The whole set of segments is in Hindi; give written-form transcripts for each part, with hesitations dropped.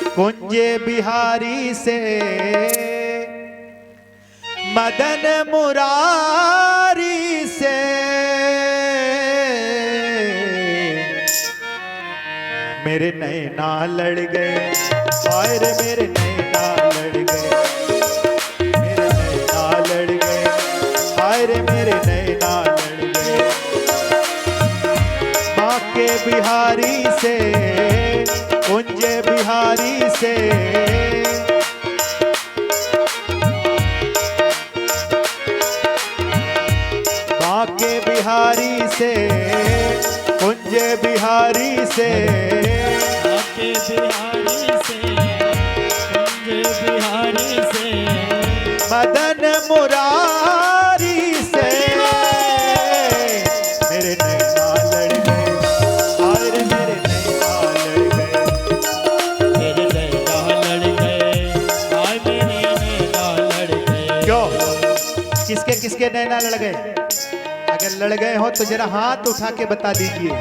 कुंज बिहारी से मदन मुरारी से मेरे नैना लड़ गए, हाय रे मेरे नैना लड़ गए, मेरे नैना लड़ गए, हाय रे मेरे नैना लड़ गए। बाके बिहारी से कुंज बिहारी से बाके बिहारी से कुंज बिहारी से बाके बिहारी से कुंज बिहारी से मदन मुरारी से मेरे नैना लड़ गए, हाय रे मेरे नैना लड़ गए, मेरे नैना लड़ गए, हाय मेरे नैना लड़ गए। क्यों किसके किसके नैना लड़ गए? अगर लड़ गए हो तो जरा हाथ उठा के बता दीजिए,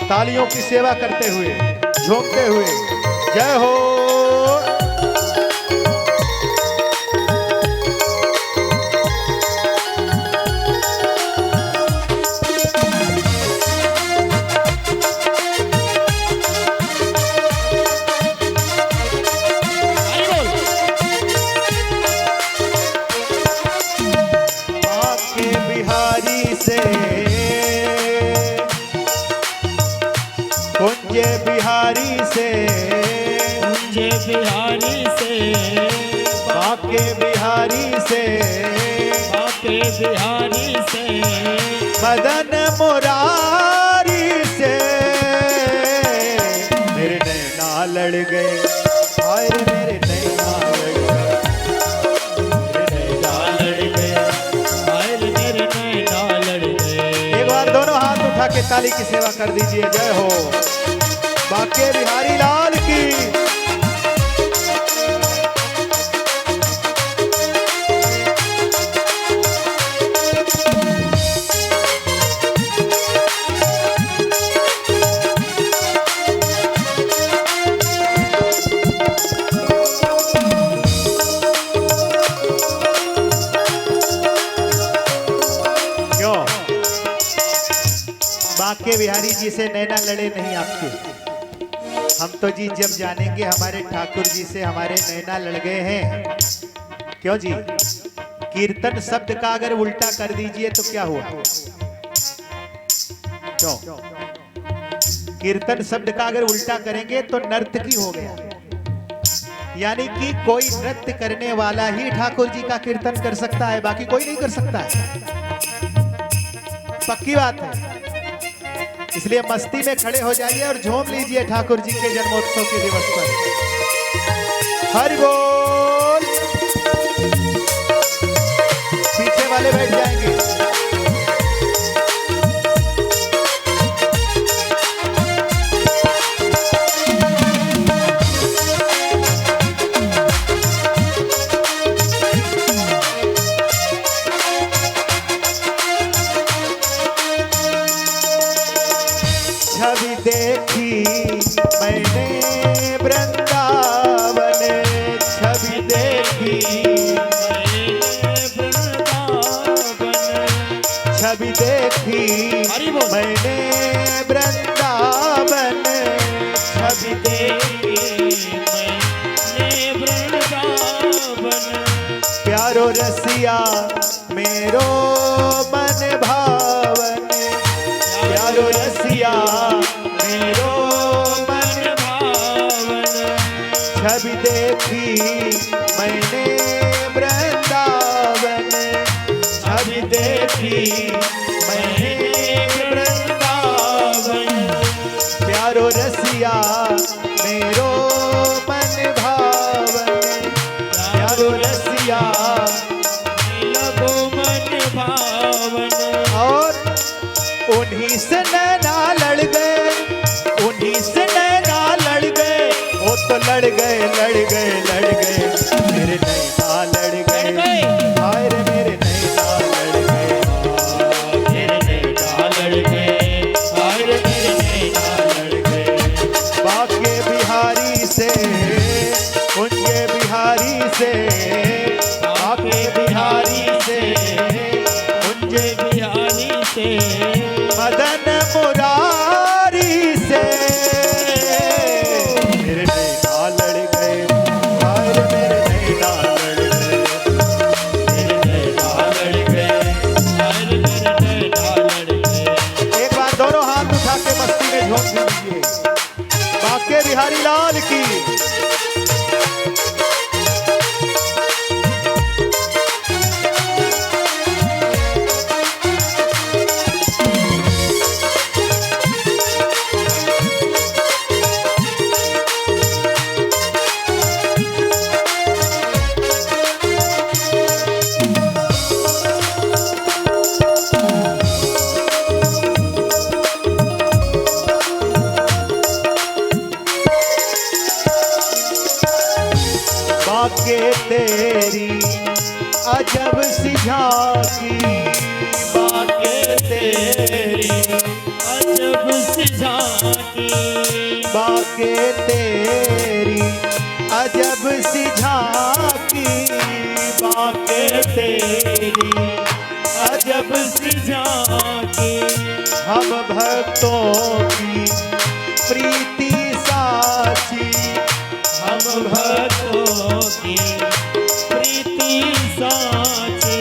तालियों की सेवा करते हुए, झूमते हुए, जय हो। बाके बिहारी से कुंज बिहारी से कुंज बिहारी से बाके बिहारी से बाके बिहारी से मदन मुरारी से मेरे नैना लड़ गए, हाय रे मेरे नैना लड़ गए, मेरे नैना लड़ गए। हाय मेरे नैना लड़ गए। एक बार दोनों हाथ उठा के ताली की सेवा कर दीजिए, जय हो। बाके बिहारी लाल की। क्यों बाके बिहारी जी से नैना लड़े नहीं आपके? हम तो जी जब जानेंगे हमारे ठाकुर जी से हमारे नैना लड़ गए हैं। क्यों जी? कीर्तन शब्द का अगर उल्टा कर दीजिए तो क्या हुआ? क्यों? कीर्तन शब्द का अगर उल्टा करेंगे तो नर्तकी हो गया, यानी कि कोई नृत्य करने वाला ही ठाकुर जी का कीर्तन कर सकता है, बाकी कोई नहीं कर सकता है। पक्की बात है। इसलिए मस्ती में खड़े हो जाइए और झूम लीजिए ठाकुर जी के जन्मोत्सव के दिवस पर। हरि बोल। पीछे वाले बैठ जाएंगे। छवि देखी मैंने वृंदावन, छवि देखी छवि देखी मैंने वृंदावन, छवि देखी प्यारो रसिया मेरो मन भावन, प्यारो रसिया मेरो मन भावन, छवि देखी मैंने वृंदावन, छवि देखी मैंने वृंदावन, प्यारो रसिया मेरो मन भावन, प्यारो रसिया लगो मन भावन। और उन्हीं से नैना लड़ गए, उन्हीं से नैना लड़ गए, वो तो लड़ गए लड़ गए लड़ गए, मेरे नैना लड़ गए, हाय रे मेरे नैना लड़ गए, मेरे नैना लड़ गए, हाय रे मेरे नैना लड़ गए। बाके बिहारी से से, बाके बिहारी से, कुंज बिहारी से, मदन मुरारी से मेरे नैना लड़ गए, हाय रे मेरे नैना लड़ गए, मेरे नैना लड़ गए, हाय रे मेरे नैना लड़ गए। एक बार दोनों हाथ उठा के मस्ती में झोंक दीजिए। बाके बिहारी लाल की। बाके तेरी अजब सी झांकी, बाके तेरी अजब सी झांकी, बाके तेरी अजब सी झांकी, बाके तेरी अजब सी झांकी। हम भक्तों की प्रीति साची, हम भक्तों की प्रीति साची,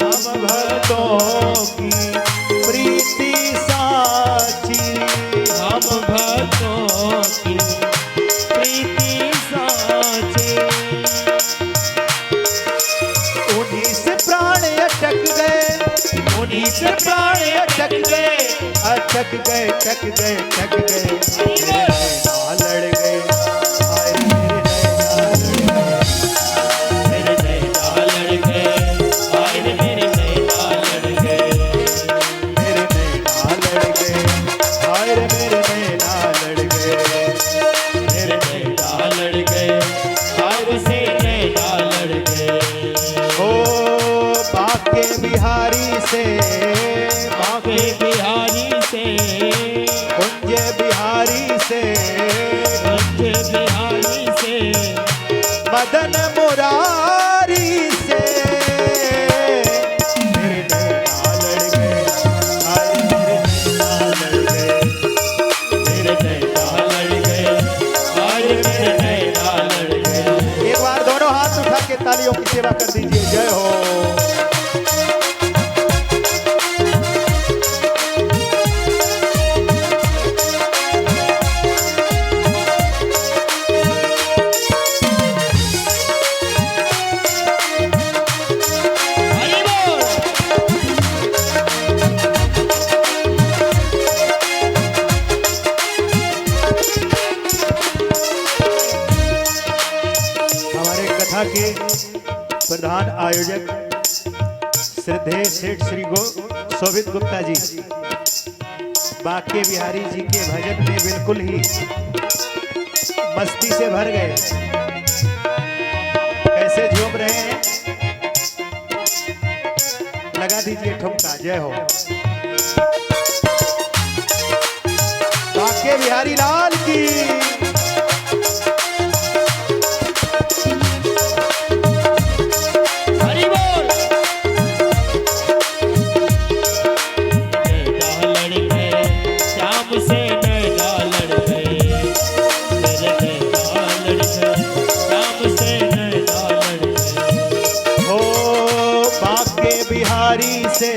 हम भक्तों की प्रीति साची, हम भक्तों की प्रीति साची। उन्हीं से प्राण अटक गए, उन्हीं से प्राण अटक गए, अटक गए, अटक गए, अटक गए, मेरे नैना लड़ गए, हाय मेरे नैना लड़ गए, मेरे नैना लड़ गए, हाय रे मेरे नैना लड़ गए, मेरे नैना लड़ गए, मेरे नैना लड़ गए, हाय रे से नैना लड़ गए। ओ बाके बिहारी से, बाके बिहारी से, कुंज बिहारी से, कुंज बिहारी से, मदन मुरारी से मेरे नैना लड़ गए, हाय मेरे नैना लड़ गए, मेरे नैना लड़ गए, हाय रे मेरे नैना लड़ गए। एक बार दोनों हाथ उठा के तालियों की सेवा कर दीजिए। जय हो। हरि बोल। हमारे कथा के प्रधान आयोजक श्रद्धेय सेठ श्री शोभित गुप्ता जी बाके बिहारी जी के भजन में बिल्कुल ही मस्ती से भर गए। कैसे झूम रहे हैं, लगा दीजिए ठुमका। जय हो। बाके बिहारी लाल की। हरि बोल। नैना लड़ गए, श्याम से नैना लड़ गए, मेरे नैना लड़ गए, श्याम से नैना लड़ गए। हो बाके बिहारी से,